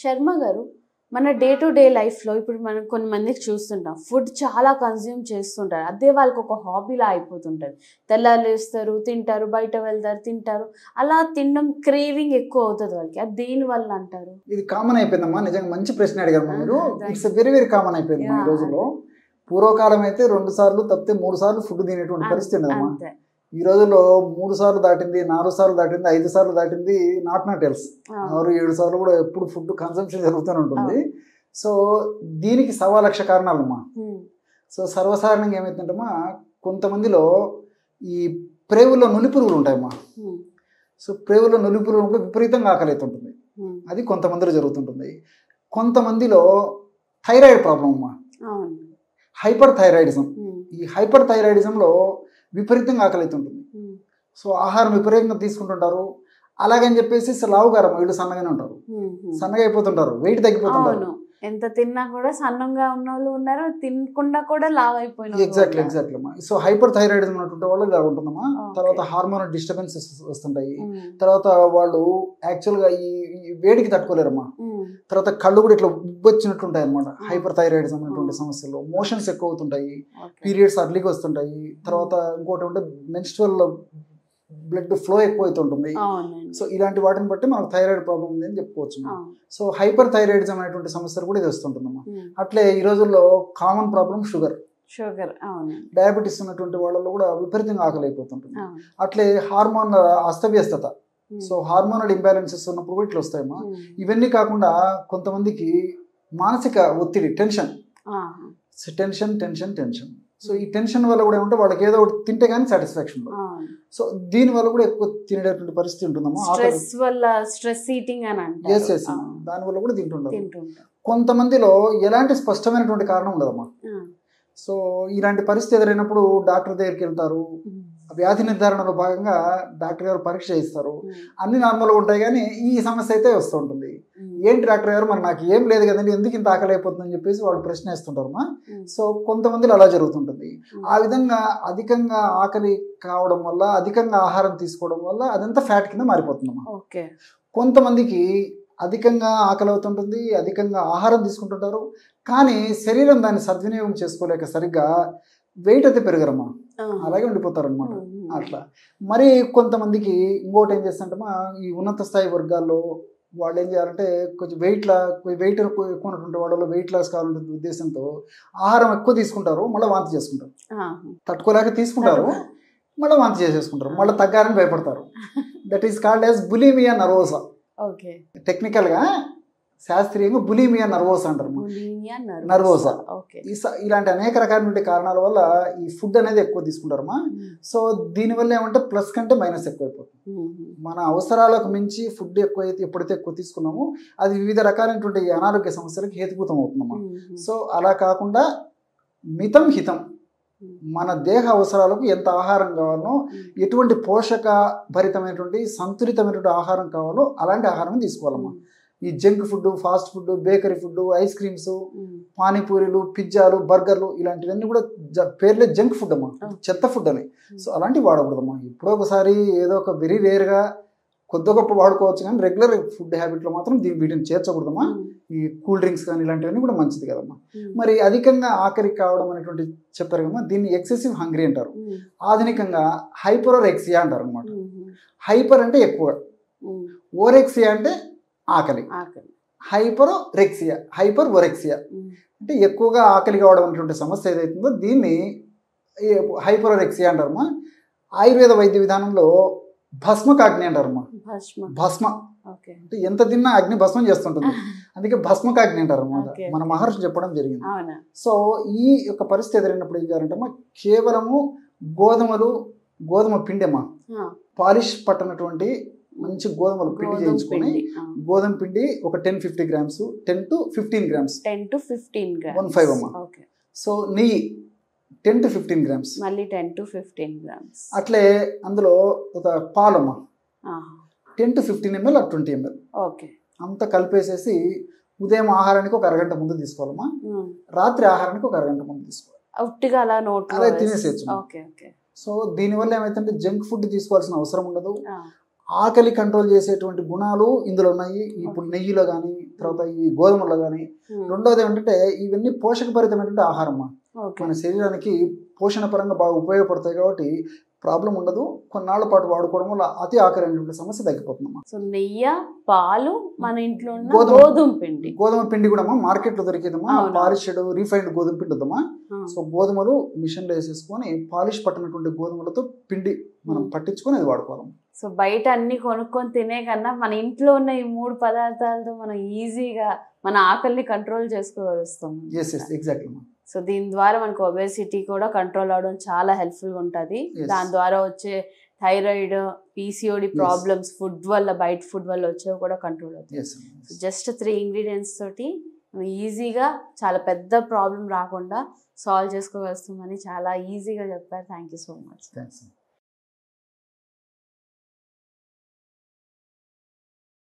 శర్మ గారు, మన day to day లైఫ్లో ఇప్పుడు మనం కొంతమందికి చూస్తుంటాం, ఫుడ్ చాలా కన్జ్యూమ్ చేస్తుంటారు. అదే వాళ్ళకి ఒక హాబీలా అయిపోతుంటుంది. తెల్లారు లేస్తారు, తింటారు, బయట వెళ్తారు, తింటారు. అలా తినడం క్రేవింగ్ ఎక్కువ అవుతుంది వాళ్ళకి. అది దేని వల్ల అంటారు? ఇది కామన్ అయిపోయిందమ్మా. నిజంగా మంచి ప్రశ్న అడిగారు మీరు. ఇట్స్ వెరీ వెరీ కామన్ అయిపోయింది ఈ రోజుల్లో. పూర్వకాలం అయితే 2 సార్లు తప్పితే 3 సార్లు ఫుడ్ తినేటువంటి పరిస్థితి ఉండదమ్మా. ఈ రోజుల్లో 3 సార్లు దాటింది, 4 సార్లు దాటింది, 5 సార్లు దాటింది, నాట్ ఎల్స్ 6, 7 సార్లు కూడా ఎప్పుడు ఫుడ్ కన్సంప్షన్ జరుగుతూనే ఉంటుంది. సో దీనికి 1,00,000 కారణాలమ్మా. సో సర్వసాధారణంగా ఏమైతుందమ్మా, కొంతమందిలో ఈ ప్రేవుల్లో నులిపురుగులు ఉంటాయమ్మా. సో ప్రేవుల్లో నులిపురుగులు ఉంటే విపరీతంగా ఆకలి అవుతుంటుంది. అది కొంతమందిలో జరుగుతుంటుంది. కొంతమందిలో థైరాయిడ్ ప్రాబ్లం అమ్మా, హైపర్ థైరాయిడిజం. ఈ హైపర్ థైరాయిడిజంలో విపరీతంగా ఆకలి అవుతుంటుంది. సో ఆహారం విపరీతంగా తీసుకుంటుంటారు. అలాగని చెప్పేసి లావుగారం వీళ్ళు సన్నగానే ఉంటారు, సన్నగా అయిపోతుంటారు, వెయిట్ తగ్గిపోతుంటారు. ఎంత తిన్నా కూడా సన్నంగా ఉన్న వాళ్ళు ఉన్నారు, తినకుండా కూడా లావ్ అయిపోయిన. ఎగ్జాక్ట్లీ అమ్మా. సో హైపర్ థైరాయిడిజం ఉన్నటువంటి వాళ్ళు ఇలా ఉంటుందమ్మా. తర్వాత హార్మోనల్ డిస్టర్బెన్సెస్ వస్తుంటాయి. తర్వాత వాళ్ళు యాక్చువల్గా ఈ వేడికి తట్టుకోలేరమ్మా. తర్వాత కళ్ళు కూడా ఇట్లా ఉబ్బొచ్చినట్లుంటాయి అనమాట. హైపర్ థైరాయిడిజం అనేటువంటి సమస్యలు. మోషన్స్ ఎక్కువ అవుతుంటాయి, పీరియడ్స్ అర్లీగా వస్తుంటాయి. తర్వాత ఇంకోటి అంటే మెన్స్ట్రువల్ బ్లడ్ ఫ్లో ఎక్కువ అవుతుంటుంది. సో ఇలాంటి వాటిని బట్టి మనకు థైరాయిడ్ ప్రాబ్లం ఉంది అని చెప్పుకోవచ్చు. సో హైపర్ థైరాయిడిజం అనేటువంటి సమస్యలు కూడా ఇది వస్తుంటుందమ్మా. అట్లే ఈ రోజుల్లో కామన్ ప్రాబ్లం షుగర్, డయాబెటీస్ ఉన్నటువంటి వాళ్ళలో కూడా విపరీతంగా ఆకలి అయిపోతుంటుంది. అట్లే హార్మోన్ అస్తవ్యస్తత, సో హార్మోనల్ ఇంబ్యాలెన్సెస్ ఉన్నప్పుడు కూడా ఇట్లా వస్తాయమ్మా. ఇవన్నీ కాకుండా కొంతమందికి మానసిక ఒత్తిడి, టెన్షన్. సో ఈ టెన్షన్ వల్ల కూడా ఏమంటే వాళ్ళకి ఏదో ఒకటి తింటే కానీ సాటిస్ఫాక్షన్. సో దీని వల్ల కూడా ఎక్కువ తినేటటువంటి పరిస్థితి ఉంటుందమ్మా. దాని వల్ల కూడా తింటుంటారు. కొంతమందిలో ఎలాంటి స్పష్టమైనటువంటి కారణం ఉండదమ్మా. సో ఇలాంటి పరిస్థితి ఎదురైనప్పుడు డాక్టర్ దగ్గరికి వెళ్తారు. వ్యాధి నిర్ధారణలో భాగంగా డాక్టర్ గారు పరీక్ష చేస్తారు. అన్ని నార్మల్గా ఉంటాయి, కానీ ఈ సమస్య అయితే వస్తూ ఉంటుంది. ఏంటి డాక్టర్ గారు, మరి నాకు ఏం లేదు కదండి, ఎందుకు ఇంత ఆకలి అయిపోతుందని చెప్పేసి వాళ్ళు ప్రశ్న వేస్తుంటారమ్మా. సో కొంతమందిలో అలా జరుగుతుంటుంది. ఆ విధంగా అధికంగా ఆకలి కావడం వల్ల, అధికంగా ఆహారం తీసుకోవడం వల్ల అదంతా ఫ్యాట్ కింద మారిపోతుందమ్మా. కొంతమందికి అధికంగా ఆకలి అవుతుంటుంది, అధికంగా ఆహారం తీసుకుంటుంటారు, కానీ శరీరం దాన్ని సద్వినియోగం చేసుకోలేక సరిగ్గా వెయిట్ అయితే పెరగరమ్మా, అలాగే ఉండిపోతారు అనమాట. అట్లా మరి కొంతమందికి ఇంకోటి ఏం చేస్తుంటామా, ఈ ఉన్నత స్థాయి వర్గాల్లో వాళ్ళు ఏం చేయాలంటే కొంచెం వెయిట్ ఎక్కువ ఉన్నటువంటి వాళ్ళలో వెయిట్ లాస్ కావాలంటే ఉద్దేశంతో ఆహారం ఎక్కువ తీసుకుంటారు, మళ్ళీ వాంతి చేసుకుంటారు. తట్టుకోలేక తీసుకుంటారు, మళ్ళీ వాంతి చేసేసుకుంటారు, మళ్ళీ తగ్గారని భయపడతారు. That is called as bulimia nervosa. టెక్నికల్గా శాస్త్రీయంగా బులిమియా నర్వోసా అంటారు. నర్వోసా. ఇలాంటి అనేక రకాలైన కారణాల వల్ల ఈ ఫుడ్ అనేది ఎక్కువ తీసుకుంటారమ్మా. సో దీనివల్ల ఏమంటే ప్లస్ కంటే మైనస్ ఎక్కువైపోతుంది. మన అవసరాలకు మించి ఫుడ్ ఎప్పుడైతే ఎక్కువ తీసుకున్నామో అది వివిధ రకాలైనటువంటి అనారోగ్య సమస్యలకు హేతుభూతం అవుతుందమ్మా. సో అలా కాకుండా మితం హితం, మన దేహ అవసరాలకు ఎంత ఆహారం కావాలో, ఎటువంటి పోషక భరితమైనటువంటి సంతులితమైనటువంటి ఆహారం కావాలో అలాంటి ఆహారం తీసుకోవాలమ్మా. ఈ junk food, fast food, bakery food, ice creams, పానీపూరీలు, పిజ్జాలు, బర్గర్లు ఇలాంటివన్నీ కూడా పేర్లే జంక్ ఫుడ్ అమ్మా, చెత్త ఫుడ్ అని. సో అలాంటివి వాడకూడదమ్మా. ఎప్పుడో ఒకసారి ఏదో ఒక వెరీ రేర్గా కొద్ది గొప్ప వాడుకోవచ్చు, కానీ రెగ్యులర్ ఫుడ్ హ్యాబిట్లో మాత్రం వీటిని చేర్చకూడదమ్మా. ఈ కూల్ డ్రింక్స్ కానీ ఇలాంటివన్నీ కూడా మంచిది కదమ్మా. మరి అధికంగా ఆకలి కావడం అనేటువంటి చెప్పారు కదమ్మా, దీన్ని ఎక్సెసివ్ హంగ్రీ అంటారు. ఆధునికంగా హైపరోరెక్సియా అంటారు అనమాట. హైపర్ అంటే ఎక్కువ, ఓరెక్సియా అంటే ఆకలి. హైపర్ ఒరెక్సియా అంటే ఎక్కువగా ఆకలి కావడం అనేటువంటి సమస్య ఏదైతుందో దీన్ని హైపరోరెక్సియా అంటారమ్మా. ఆయుర్వేద వైద్య విధానంలో భస్మకాగ్ని అంటారమ్మా. భస్మ అంటే ఎంత తిన్నా అగ్ని భస్మం చేస్తుంటుంది, అందుకే భస్మకాగ్ని అంటారు అన్నమాట. మన మహర్షి చెప్పడం జరిగింది. సో ఈ యొక్క పరిస్థితి ఎదురైనప్పుడు ఏం చేయాలంటమ్మా, కేవలము గోధుమ పిండి అమ్మా, పాలిష్ పట్టనటువంటి మంచి గోధుమలు పిండి చేయించుకొని, గోధుమ పిండి ఒక 10-50 గ్రామ్స్, 10 to 15 గ్రామ్స్, 1/5 అమ్మా. సో నెయ్యి 10 to 15 గ్రామ్స్, మళ్ళీ 10 to 15 గ్రామ్స్. అట్లే అందులో ఒక పాలమ్మా 10 to 15 ml, 20 ml. అంతా కలిపేసేసి ఉదయం ఆహారానికి ఒక అరగంట ముందు తీసుకోవాలమ్మా, రాత్రి ఆహారానికి ఒక అరగంట ముందు తీసుకోవాలి, అలా తినేసేయచ్చు. సో దీనివల్ల ఏమైతే జంక్ ఫుడ్ తీసుకోవాల్సిన అవసరం ఉండదు, ఆకలి కంట్రోల్ చేసేటువంటి గుణాలు ఇందులో ఉన్నాయి. ఇప్పుడు నెయ్యిలో కానీ, తర్వాత ఈ గోధుమలో కానీ. రెండోది ఏంటంటే ఇవన్నీ పోషకభరితమైనటువంటి ఆహారం. మన శరీరానికి పోషణ పరంగా బాగా ఉపయోగపడతాయి కాబట్టి ప్రాబ్లం ఉండదు. కొన్నాళ్ల పాటు వాడుకోవడం వల్ల అతి ఆకలి అనేటువంటి సమస్య తగ్గిపోతుందమ్మా. సో నెయ్యి, పాలు, మన ఇంట్లో ఉన్న గోధుమ పిండి కూడా మార్కెట్ లో దొరికేదమ్మా. పాలిష్డ్ రీఫైన్డ్ గోధుమ పిండి వద్దమ్మా. సో గోధుమలు మిషన్ లో వేసేసుకొని పాలిష్ పట్టినటువంటి గోధుమలతో పిండి మనం పట్టించుకొని అది వాడుకోవాలి. సో బయట అన్ని కొనుక్కొని తినే కన్నా మన ఇంట్లో ఉన్న ఈ 3 పదార్థాలతో మనం ఈజీగా మన ఆకలిని కంట్రోల్ చేసుకోగలుగుతాం. ఎగ్జాక్ట్లీ. సో దీని ద్వారా మనకు ఒబేసిటీ కూడా కంట్రోల్ అవడం చాలా హెల్ప్ఫుల్గా ఉంటుంది. దాని ద్వారా వచ్చే థైరాయిడ్, పీసీఓడి ప్రాబ్లమ్స్ ఫుడ్ వల్ల, బయట ఫుడ్ వల్ల వచ్చేవి కూడా కంట్రోల్ అవుతాయి. జస్ట్ 3 ఇంగ్రీడియంట్స్ తోటి ఈజీగా చాలా పెద్ద ప్రాబ్లం రాకుండా సాల్వ్ చేసుకోగలుగుతామని చాలా ఈజీగా చెప్పారు. Thank you so much.